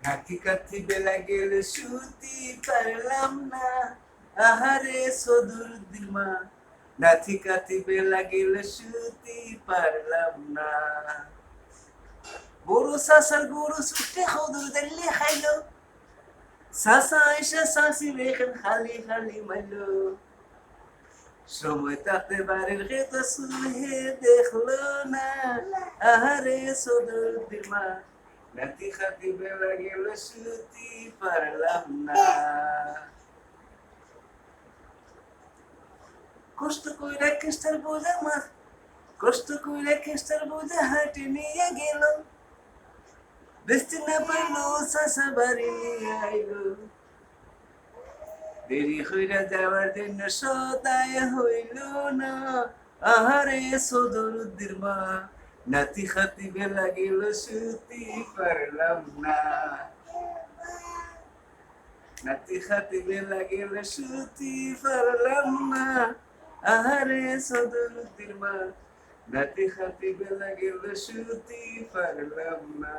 নাতি কাতি বেলা গেলে শুতি পারলাম না, আহারে সদরুদ্দিন মা। নাতি কাতি বেলা গেলে শুতি পারলাম না। বড় সাসার গরু ছুটে খদর দিল্লি খাইলো, সাসা এসে সাসি রেখেন খালি খালি মাইলো। সময় থাকতে বাড়ির খেত সুহে দেখলো না, আহারে সদরুদ্দিন মা। নাতি খাতি বেলা গেল শুতি পারলাম না। কষ্ট কইরা কেষ্টার বোঝা মা, কষ্ট কইরা কেষ্টার বোঝা হাটে নিয়ে গেল, বেচতে না পারলো চাষা বাড়ি নিয়ে আইলো। দেরি হইরা যাওয়ার জন্য সদায় হইল না, আহারে সদরুদ্দিন মা। নাতি খাতি বেলা গেল শুতি পারলাম না। নাতি খাতি বেলা গেল শুতি পারলাম না, আহারে সদরুদ্দিন মা। নাতি খাতি বেলা গেল শুতি পারলাম না।